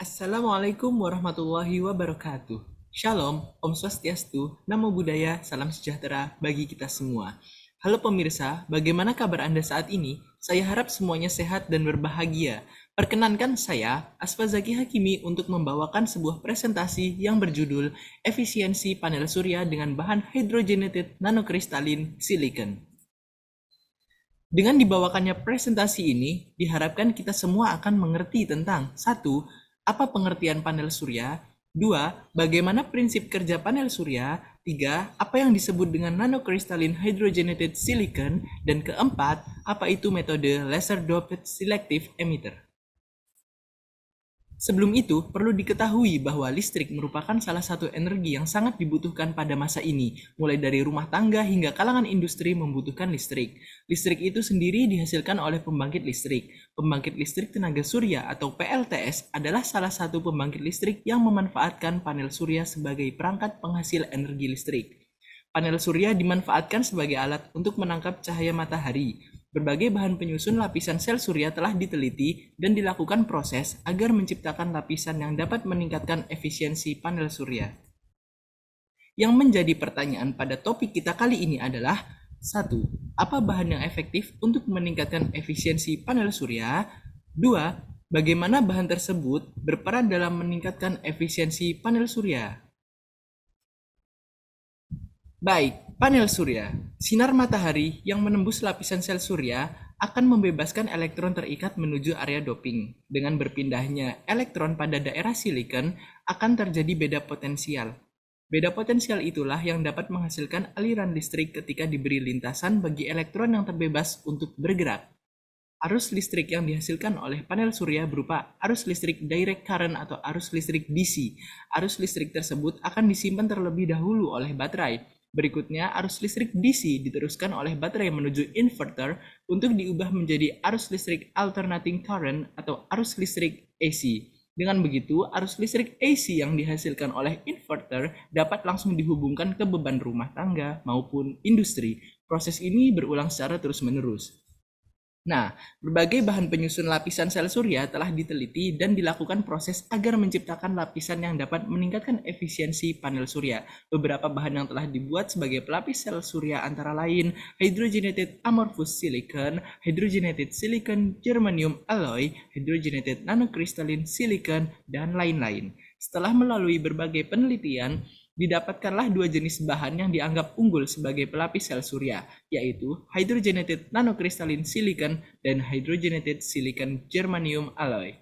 Assalamualaikum warahmatullahi wabarakatuh. Shalom, Om Swastiastu, Namo Buddhaya, salam sejahtera bagi kita semua. Halo pemirsa, bagaimana kabar Anda saat ini? Saya harap semuanya sehat dan berbahagia. Perkenankan saya, Asfa Zaki Hakimi, untuk membawakan sebuah presentasi yang berjudul Efisiensi Panel Surya dengan Bahan Hydrogenated Nanokristalin Silicon. Dengan dibawakannya presentasi ini, diharapkan kita semua akan mengerti tentang 1. Apa pengertian panel surya? 2. Bagaimana prinsip kerja panel surya? 3. Apa yang disebut dengan nanocrystalline hydrogenated silicon? Dan keempat, apa itu metode laser doped selective emitter? Sebelum itu, perlu diketahui bahwa listrik merupakan salah satu energi yang sangat dibutuhkan pada masa ini, mulai dari rumah tangga hingga kalangan industri membutuhkan listrik. Listrik itu sendiri dihasilkan oleh pembangkit listrik. Pembangkit listrik tenaga surya atau PLTS adalah salah satu pembangkit listrik yang memanfaatkan panel surya sebagai perangkat penghasil energi listrik. Panel surya dimanfaatkan sebagai alat untuk menangkap cahaya matahari. Berbagai bahan penyusun lapisan sel surya telah diteliti dan dilakukan proses agar menciptakan lapisan yang dapat meningkatkan efisiensi panel surya. Yang menjadi pertanyaan pada topik kita kali ini adalah 1. Apa bahan yang efektif untuk meningkatkan efisiensi panel surya? 2. Bagaimana bahan tersebut berperan dalam meningkatkan efisiensi panel surya? Baik, panel surya. Sinar matahari yang menembus lapisan sel surya akan membebaskan elektron terikat menuju area doping. Dengan berpindahnya elektron pada daerah silikon akan terjadi beda potensial. Beda potensial itulah yang dapat menghasilkan aliran listrik ketika diberi lintasan bagi elektron yang terbebas untuk bergerak. Arus listrik yang dihasilkan oleh panel surya berupa arus listrik direct current atau arus listrik DC. Arus listrik tersebut akan disimpan terlebih dahulu oleh baterai. Berikutnya, arus listrik DC diteruskan oleh baterai menuju inverter untuk diubah menjadi arus listrik alternating current atau arus listrik AC. Dengan begitu, arus listrik AC yang dihasilkan oleh inverter dapat langsung dihubungkan ke beban rumah tangga maupun industri. Proses ini berulang secara terus-menerus. Nah, berbagai bahan penyusun lapisan sel surya telah diteliti dan dilakukan proses agar menciptakan lapisan yang dapat meningkatkan efisiensi panel surya. Beberapa bahan yang telah dibuat sebagai pelapis sel surya antara lain hydrogenated amorphous silicon, hydrogenated silicon germanium alloy, hydrogenated nanocrystalline silicon, dan lain-lain. Setelah melalui berbagai penelitian, didapatkanlah dua jenis bahan yang dianggap unggul sebagai pelapis sel surya, yaitu hydrogenated nanocrystalline silicon dan hydrogenated silicon germanium alloy.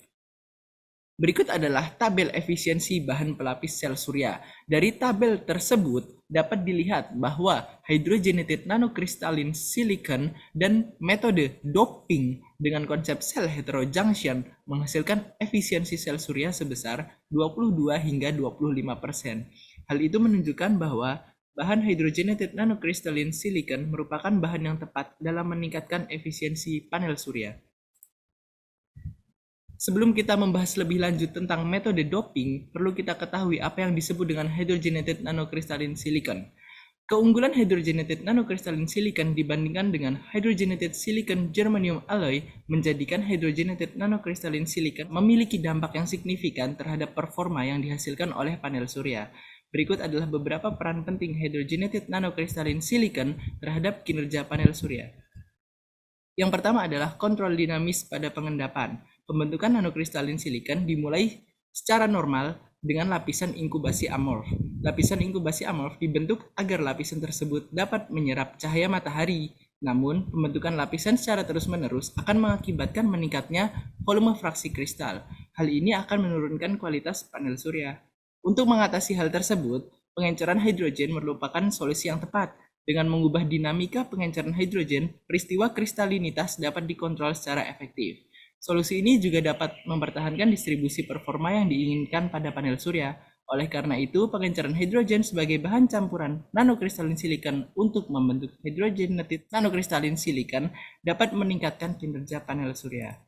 Berikut adalah tabel efisiensi bahan pelapis sel surya. Dari tabel tersebut dapat dilihat bahwa hydrogenated nanocrystalline silicon dan metode doping dengan konsep sel heterojunction menghasilkan efisiensi sel surya sebesar 22 hingga 25%. Hal itu menunjukkan bahwa bahan hydrogenated nanocrystalline silicon merupakan bahan yang tepat dalam meningkatkan efisiensi panel surya. Sebelum kita membahas lebih lanjut tentang metode doping, perlu kita ketahui apa yang disebut dengan hydrogenated nanocrystalline silicon. Keunggulan hydrogenated nanocrystalline silicon dibandingkan dengan hydrogenated silicon germanium alloy menjadikan hydrogenated nanocrystalline silicon memiliki dampak yang signifikan terhadap performa yang dihasilkan oleh panel surya. Berikut adalah beberapa peran penting hydrogenated nanocrystalline silicon terhadap kinerja panel surya. Yang pertama adalah kontrol dinamis pada pengendapan. Pembentukan nanocrystalline silicon dimulai secara normal dengan lapisan inkubasi amorf. Lapisan inkubasi amorf dibentuk agar lapisan tersebut dapat menyerap cahaya matahari. Namun, pembentukan lapisan secara terus-menerus akan mengakibatkan meningkatnya volume fraksi kristal. Hal ini akan menurunkan kualitas panel surya. Untuk mengatasi hal tersebut, pengenceran hidrogen merupakan solusi yang tepat. Dengan mengubah dinamika pengenceran hidrogen, peristiwa kristalinitas dapat dikontrol secara efektif. Solusi ini juga dapat mempertahankan distribusi performa yang diinginkan pada panel surya. Oleh karena itu, pengenceran hidrogen sebagai bahan campuran nanocrystalline silicon untuk membentuk hydrogenated nanocrystalline silicon dapat meningkatkan kinerja panel surya.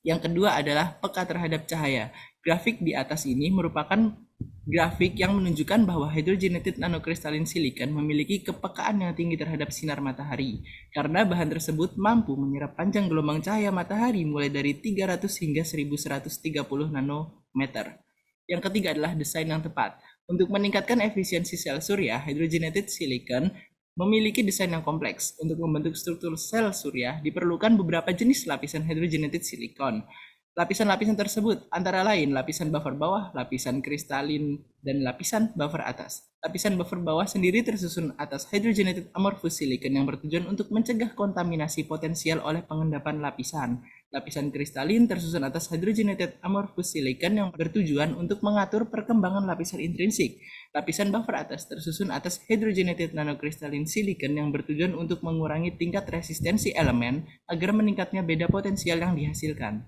Yang kedua adalah peka terhadap cahaya. Grafik di atas ini merupakan grafik yang menunjukkan bahwa hydrogenated nanocrystalline silicon memiliki kepekaan yang tinggi terhadap sinar matahari, karena bahan tersebut mampu menyerap panjang gelombang cahaya matahari mulai dari 300 hingga 1130 meter. Yang ketiga adalah desain yang tepat. Untuk meningkatkan efisiensi sel surya, hydrogenated silicon memiliki desain yang kompleks. Untuk membentuk struktur sel surya, diperlukan beberapa jenis lapisan hydrogenated silicon. Lapisan-lapisan tersebut antara lain lapisan buffer bawah, lapisan kristalin, dan lapisan buffer atas. Lapisan buffer bawah sendiri tersusun atas hydrogenated amorphous silicon yang bertujuan untuk mencegah kontaminasi potensial oleh pengendapan lapisan. Lapisan kristalin tersusun atas hydrogenated amorphous silicon yang bertujuan untuk mengatur perkembangan lapisan intrinsik. Lapisan buffer atas tersusun atas hydrogenated nanocrystalline silicon yang bertujuan untuk mengurangi tingkat resistensi elemen agar meningkatnya beda potensial yang dihasilkan.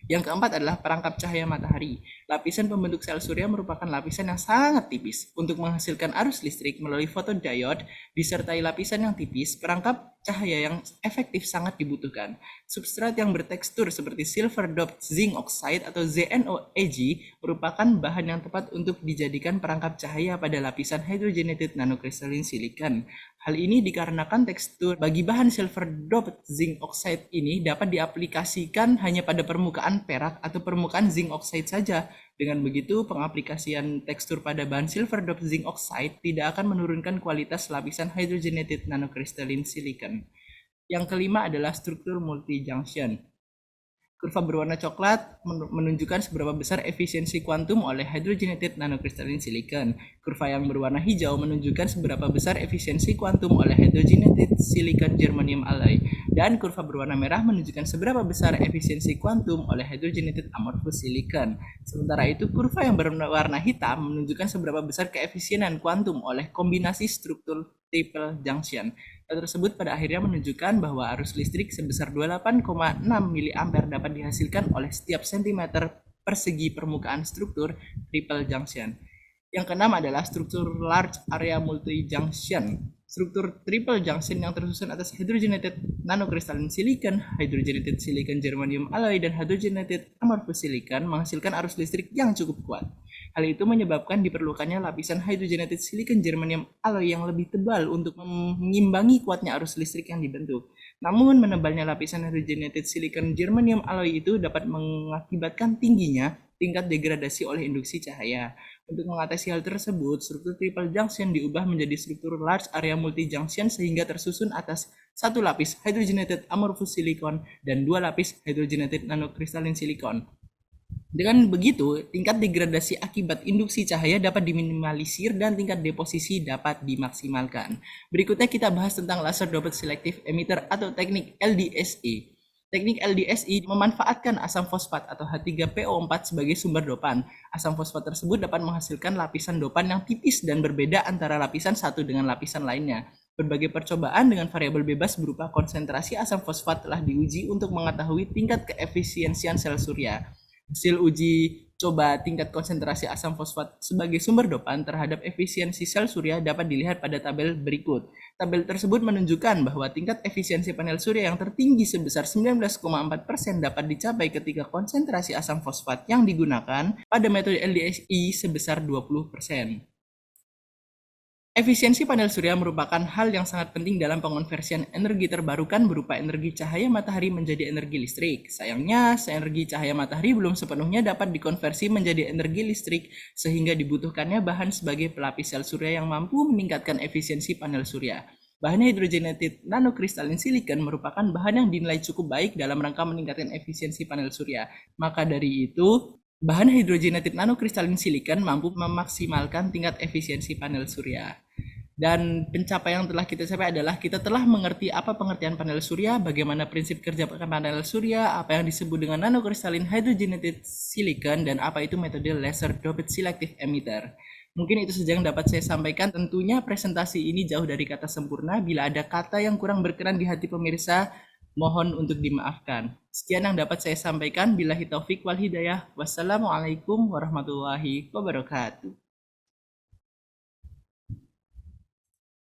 Yang keempat adalah perangkap cahaya matahari. Lapisan pembentuk sel surya merupakan lapisan yang sangat tipis. Untuk menghasilkan arus listrik melalui photodiode disertai lapisan yang tipis, perangkap cahaya yang efektif sangat dibutuhkan. Substrat yang bertekstur seperti silver doped zinc oxide atau ZnOEG merupakan bahan yang tepat untuk dijadikan perangkap cahaya pada lapisan hydrogenated nanocrystalline silicon. Hal ini dikarenakan tekstur bagi bahan silver doped zinc oxide ini dapat diaplikasikan hanya pada permukaan perak atau permukaan zinc oxide saja. Dengan begitu, pengaplikasian tekstur pada bahan silver doped zinc oxide tidak akan menurunkan kualitas lapisan hydrogenated nanocrystalline silicon. Yang kelima adalah struktur multi-junction. Kurva berwarna coklat menunjukkan seberapa besar efisiensi kuantum oleh hydrogenated nanocrystalline silicon. Kurva yang berwarna hijau menunjukkan seberapa besar efisiensi kuantum oleh hydrogenated silicon germanium alloy. Dan kurva berwarna merah menunjukkan seberapa besar efisiensi kuantum oleh hydrogenated amorphous silicon. Sementara itu, kurva yang berwarna hitam menunjukkan seberapa besar keefisienan kuantum oleh kombinasi struktur triple junction. Hal tersebut pada akhirnya menunjukkan bahwa arus listrik sebesar 28,6 mA dapat dihasilkan oleh setiap sentimeter persegi permukaan struktur triple junction. Yang keenam adalah struktur large area multi-junction. Struktur triple junction yang tersusun atas hydrogenated nanocrystalline silicon, hydrogenated silicon germanium alloy, dan hydrogenated amorphous silicon menghasilkan arus listrik yang cukup kuat. Hal itu menyebabkan diperlukannya lapisan hydrogenated silicon germanium alloy yang lebih tebal untuk mengimbangi kuatnya arus listrik yang dibentuk. Namun, menebalnya lapisan hydrogenated silicon germanium alloy itu dapat mengakibatkan tingginya tingkat degradasi oleh induksi cahaya. Untuk mengatasi hal tersebut, struktur triple junction diubah menjadi struktur large area multi-junction sehingga tersusun atas satu lapis hydrogenated amorphous silicon dan dua lapis hydrogenated nanocrystalline silicon. Dengan begitu, tingkat degradasi akibat induksi cahaya dapat diminimalisir dan tingkat deposisi dapat dimaksimalkan. Berikutnya kita bahas tentang laser doped selective emitter atau teknik LDSE. Teknik LDSI memanfaatkan asam fosfat atau H3PO4 sebagai sumber dopan. Asam fosfat tersebut dapat menghasilkan lapisan dopan yang tipis dan berbeda antara lapisan satu dengan lapisan lainnya. Berbagai percobaan dengan variabel bebas berupa konsentrasi asam fosfat telah diuji untuk mengetahui tingkat keefisiensian sel surya. Hasil uji coba tingkat konsentrasi asam fosfat sebagai sumber dopan terhadap efisiensi sel surya dapat dilihat pada tabel berikut. Tabel tersebut menunjukkan bahwa tingkat efisiensi panel surya yang tertinggi sebesar 19,4% dapat dicapai ketika konsentrasi asam fosfat yang digunakan pada metode LDSI sebesar 20%. Efisiensi panel surya merupakan hal yang sangat penting dalam pengonversian energi terbarukan berupa energi cahaya matahari menjadi energi listrik. Sayangnya, energi cahaya matahari belum sepenuhnya dapat dikonversi menjadi energi listrik sehingga dibutuhkannya bahan sebagai pelapis sel surya yang mampu meningkatkan efisiensi panel surya. Bahan hydrogenated nanocrystalline silicon merupakan bahan yang dinilai cukup baik dalam rangka meningkatkan efisiensi panel surya. Maka dari itu, bahan hydrogenated nanocrystalline silicon mampu memaksimalkan tingkat efisiensi panel surya. Dan pencapaian yang telah kita capai adalah kita telah mengerti apa pengertian panel surya, bagaimana prinsip kerja panel surya, apa yang disebut dengan nanocrystalline hydrogenated silicon, dan apa itu metode laser doped selective emitter. Mungkin itu saja yang dapat saya sampaikan. Tentunya presentasi ini jauh dari kata sempurna. Bila ada kata yang kurang berkenan di hati pemirsa, mohon untuk dimaafkan. Sekian yang dapat saya sampaikan. Billahi taufik wal hidayah. Wassalamualaikum warahmatullahi wabarakatuh.